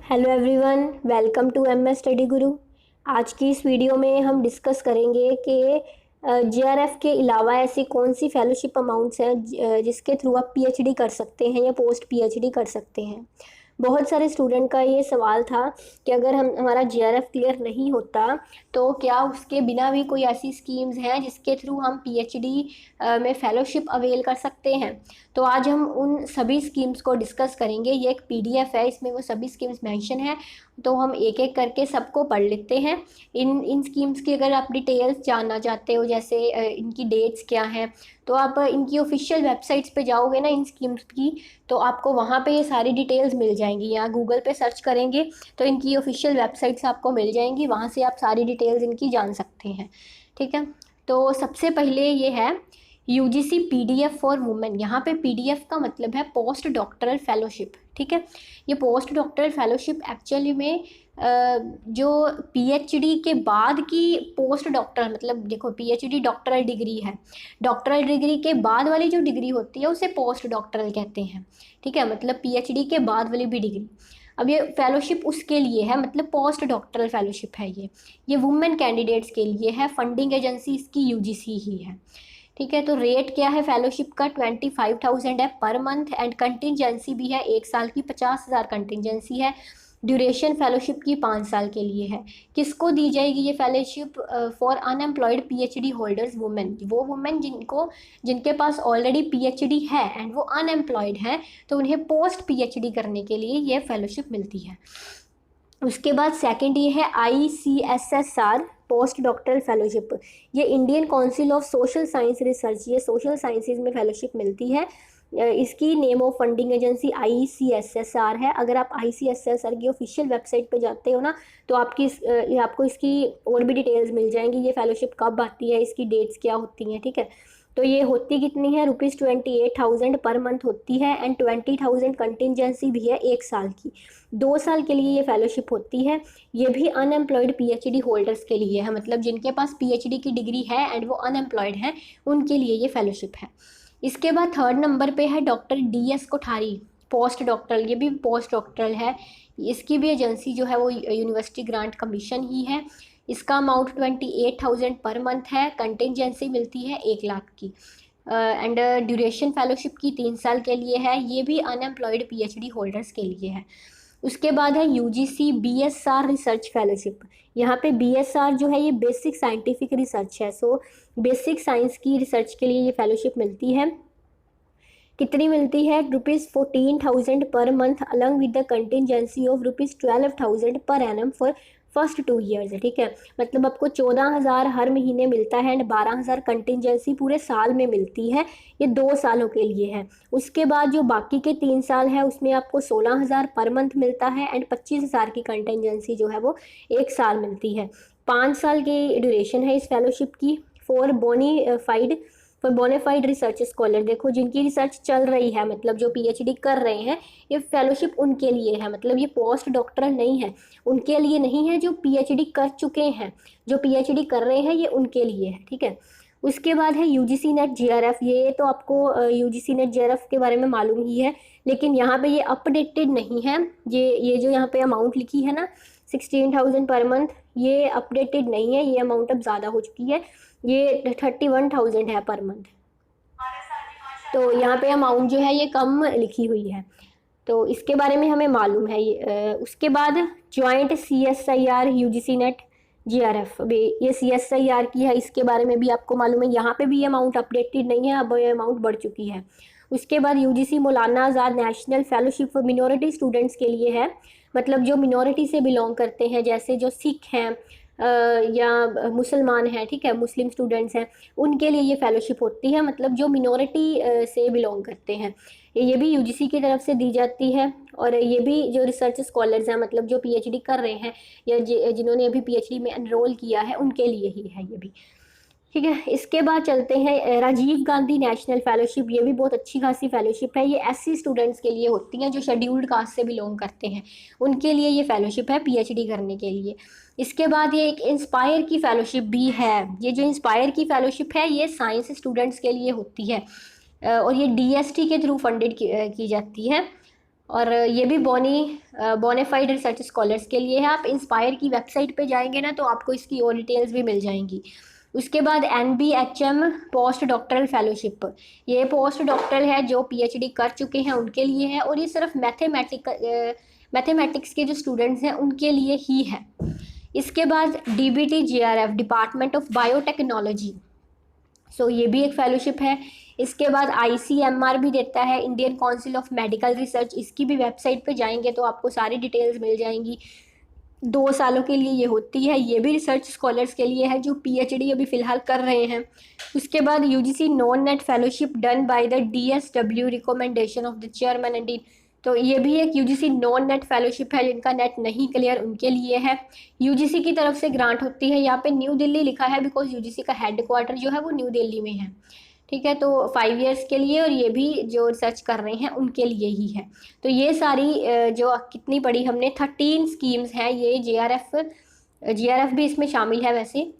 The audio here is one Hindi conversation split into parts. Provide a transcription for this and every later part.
Hello everyone, welcome to MS study Guru. आज की इस वीडियो में हम डिस्कस करेंगे कि जेआरएफ के अलावा ऐसी कौन सी फेलोशिप अमाउंट्स हैं जिसके थ्रू आप पीएचडी कर सकते हैं या पोस्ट पीएचडी कर सकते हैं। बहुत सारे स्टूडेंट का ये सवाल था कि अगर हमारा जेआरएफ क्लियर नहीं होता तो क्या उसके बिना भी कोई ऐसी स्कीम्स हैं जिसके थ्रू हम पीएचडी में फेलोशिप अवेल कर सकते हैं। तो आज हम उन सभी स्कीम्स को डिस्कस करेंगे। ये एक पीडीएफ है, इसमें वो सभी स्कीम्स मेंशन है, तो हम एक एक करके सबको पढ़ लेते हैं। इन स्कीम्स की अगर आप डिटेल्स जानना चाहते हो, जैसे इनकी डेट्स क्या हैं, तो आप इनकी ऑफिशियल वेबसाइट्स पे जाओगे ना इन स्कीम्स की, तो आपको वहाँ पे ये सारी डिटेल्स मिल जाएंगी। या गूगल पे सर्च करेंगे तो इनकी ऑफिशियल वेबसाइट्स आपको मिल जाएंगी, वहाँ से आप सारी डिटेल्स इनकी जान सकते हैं। ठीक है, तो सबसे पहले ये है यूजीसी पीडीएफ फॉर वुमेन। यहाँ पे पीडीएफ का मतलब है पोस्ट डॉक्टरल फेलोशिप। ठीक है, ये पोस्ट डॉक्टरल फेलोशिप एक्चुअली में जो पीएचडी के बाद की पोस्ट डॉक्टर, मतलब देखो पीएचडी डॉक्टरल डिग्री है, डॉक्टरल डिग्री के बाद वाली जो डिग्री होती है उसे पोस्ट डॉक्टरल कहते हैं। ठीक है, मतलब पीएचडी के बाद वाली भी डिग्री। अब ये फेलोशिप उसके लिए है, मतलब पोस्ट डॉक्टरल फेलोशिप है ये वुमेन कैंडिडेट्स के लिए है। फंडिंग एजेंसी इसकी यूजीसी ही है। ठीक है, तो रेट क्या है फेलोशिप का? 25,000 है पर मंथ, एंड कंटिजेंसी भी है 1 साल की, 50,000 कंटिजेंसी है। ड्यूरेशन फेलोशिप की 5 साल के लिए है। किसको दी जाएगी ये fellowship? For unemployed PhD holders women. वो वुमेन जिनके पास ऑलरेडी पीएचडी है एंड वो अनएम्प्लॉयड है, तो उन्हें पोस्ट पीएचडी करने के लिए ये फेलोशिप मिलती है। उसके बाद सेकंड ये है ICSSR पोस्ट डॉक्टरल फेलोशिप। ये Indian council of social science research, ये सोशल साइंसेज में फेलोशिप मिलती है। इसकी name of funding agency ICSSR है। अगर आप ICSSR की ऑफिशियल वेबसाइट पे जाते हो ना, तो आपको इसकी और भी डिटेल्स मिल जाएंगी। ये फेलोशिप कब आती है, इसकी डेट्स क्या होती हैं। ठीक है, तो ये होती कितनी है? ₹28,000 पर मंथ होती है, एंड 20,000 कंटिजेंसी भी है 1 साल की। 2 साल के लिए ये फेलोशिप होती है। ये भी अनएम्प्लॉयड पीएचडी होल्डर्स के लिए है, मतलब जिनके पास पीएचडी की डिग्री है एंड वो अनएम्प्लॉयड हैं, उनके लिए ये फेलोशिप है। इसके बाद थर्ड नंबर पे है doctor DS Kothari post doctoral. ये भी पोस्ट डॉक्टरल है। इसकी भी एजेंसी जो है वो यूनिवर्सिटी ग्रांट कमीशन ही है। इसका अमाउंट 28,000 पर मंथ है। कंटिजेंसी मिलती है 1 लाख की, एंड ड्यूरेशन फेलोशिप की 3 साल के लिए है। ये भी अनएम्प्लॉयड पीएचडी होल्डर्स के लिए है। उसके बाद है यूजीसी BSR रिसर्च फेलोशिप। यहाँ पे BSR जो है ये बेसिक साइंटिफिक रिसर्च है। सो बेसिक साइंस की रिसर्च के लिए ये फेलोशिप मिलती है। कितनी मिलती है? ₹14,000 per month along with the contingency of ₹12,000 per annum for first 2 years है। ठीक है, मतलब आपको 14,000 हर महीने मिलता है एंड 12,000 कंटिजेंसी पूरे साल में मिलती है। ये 2 सालों के लिए है। उसके बाद जो बाकी के 3 साल है उसमें आपको 16,000 पर मंथ मिलता है एंड 25,000 की कंटिजेंसी जो है वो 1 साल मिलती है। 5 साल की ड्यूरेशन है इस फेलोशिप की। फॉर बोनाफाइड रिसर्च स्कॉलर, देखो जिनकी रिसर्च चल रही है, मतलब जो पीएचडी कर रहे हैं, ये फेलोशिप उनके लिए है। मतलब ये पोस्ट डॉक्टरल नहीं है, उनके लिए नहीं है। जो पीएचडी कर चुके हैं, जो पीएचडी कर रहे हैं, ये उनके लिए है। ठीक है, उसके बाद है यूजीसी नेट JRF। ये तो आपको यूजीसी नेट JRF के बारे में मालूम ही है, लेकिन यहाँ पे ये अपडेटेड नहीं है। ये जो यहाँ पे अमाउंट लिखी है ना 16,000 पर मंथ, ये अपडेटेड नहीं है। ये अमाउंट अब ज़्यादा हो चुकी है, ये 31,000 है पर मंथ। तो यहाँ पे अमाउंट जो है ये कम लिखी हुई है, तो इसके बारे में हमें मालूम है। उसके बाद joint CSIR UGC net JRF, ये CSIR की है, इसके बारे में भी आपको मालूम है। यहाँ पे भी ये अमाउंट अपडेटेड नहीं है, अब ये अमाउंट बढ़ चुकी है। उसके बाद UGC Maulana Azad national fellowship for minority students के लिए है, मतलब जो मिनॉरिटी से बिलोंग करते हैं, जैसे जो सिख हैं या मुसलमान हैं। ठीक है, मुस्लिम स्टूडेंट्स हैं, उनके लिए ये फेलोशिप होती है, मतलब जो मिनॉरिटी से बिलोंग करते हैं। ये भी यूजीसी की तरफ से दी जाती है। और ये भी जो रिसर्च स्कॉलर्स हैं, मतलब जो पीएचडी कर रहे हैं या जिन्होंने अभी पीएचडी में एनरोल किया है, उनके लिए ही है ये भी। ठीक है, इसके बाद चलते हैं राजीव गांधी नेशनल फेलोशिप। ये भी बहुत अच्छी खासी फेलोशिप है। ये SC स्टूडेंट्स के लिए होती हैं जो शेड्यूल्ड कास्ट से बिलोंग करते हैं, उनके लिए ये फेलोशिप है पीएचडी करने के लिए। इसके बाद ये एक इंस्पायर की फेलोशिप भी है। ये जो इंस्पायर की फेलोशिप है ये साइंस स्टूडेंट्स के लिए होती है, और ये DST के थ्रू फंडेड की जाती है। और ये भी बोनाफाइड रिसर्च स्कॉलर्स के लिए है। आप इंस्पायर की वेबसाइट पे जाएंगे ना तो आपको इसकी और डिटेल्स भी मिल जाएंगी। उसके बाद NBHM पोस्ट डॉक्टरल फेलोशिप, ये पोस्ट डॉक्टरल है जो PhD कर चुके हैं उनके लिए है, और ये सिर्फ मैथमेटिक्स के जो स्टूडेंट्स हैं उनके लिए ही है। इसके बाद DBT GRF, department of biotechnology, so ये भी एक फेलोशिप है। इसके बाद ICMR भी देता है, Indian council of medical research, इसकी भी वेबसाइट पे जाएंगे तो आपको सारी डिटेल्स मिल जाएंगी। 2 सालों के लिए ये होती है, ये भी रिसर्च स्कॉलर्स के लिए है जो PhD अभी फ़िलहाल कर रहे हैं। उसके बाद UGC non net fellowship done by the DSW recommendation of the chairman and dean, तो ये भी एक UGC नॉन नेट फेलोशिप है, जिनका नेट नहीं क्लियर उनके लिए है। UGC की तरफ से ग्रांट होती है, यहाँ पे न्यू दिल्ली लिखा है बिकॉज UGC का हेड क्वार्टर जो है वो न्यू दिल्ली में है। ठीक है, तो 5 इयर्स के लिए, और ये भी जो रिसर्च कर रहे हैं उनके लिए ही है। तो ये सारी जो कितनी पढ़ी हमने, 13 स्कीम्स हैं, ये GRF भी इसमें शामिल है वैसे।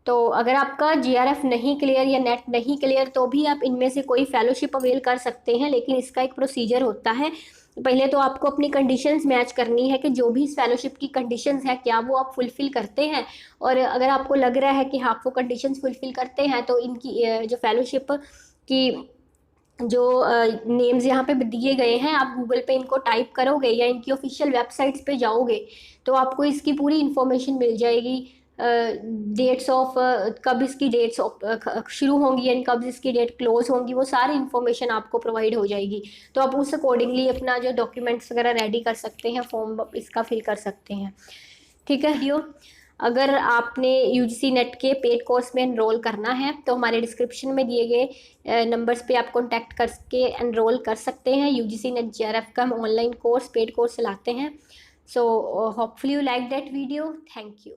तो अगर आपका GRF नहीं क्लियर या नेट नहीं क्लियर तो भी आप इनमें से कोई फेलोशिप अवेल कर सकते हैं, लेकिन इसका एक प्रोसीजर होता है। पहले तो आपको अपनी कंडीशंस मैच करनी है कि जो भी इस फेलोशिप की कंडीशंस हैं क्या वो आप फुलफ़िल करते हैं, और अगर आपको लग रहा है कि हाँ वो कंडीशंस फुलफ़िल करते हैं तो इनकी जो फेलोशिप की जो नेम्स यहाँ पे दिए गए हैं, आप गूगल पे इनको टाइप करोगे या इनकी ऑफिशियल वेबसाइट्स पे जाओगे तो आपको इसकी पूरी इन्फॉर्मेशन मिल जाएगी। डेट्स ऑफ कब इसकी डेट्स शुरू होंगी एंड कब इसकी डेट क्लोज होंगी, वो सारी इन्फॉर्मेशन आपको प्रोवाइड हो जाएगी। तो आप उस अकॉर्डिंगली अपना जो डॉक्यूमेंट्स वगैरह रेडी कर सकते हैं, फॉर्म इसका फिल कर सकते हैं। ठीक है वीडियो, अगर आपने UGC नेट के पेड कोर्स में एनरोल करना है तो हमारे डिस्क्रिप्शन में दिए गए नंबर्स पे आप कॉन्टैक्ट करके एनरोल कर सकते हैं। UGC नेट GRF का हम ऑनलाइन कोर्स, पेड कोर्स चलाते हैं। So hopefully you like that video. Thank you.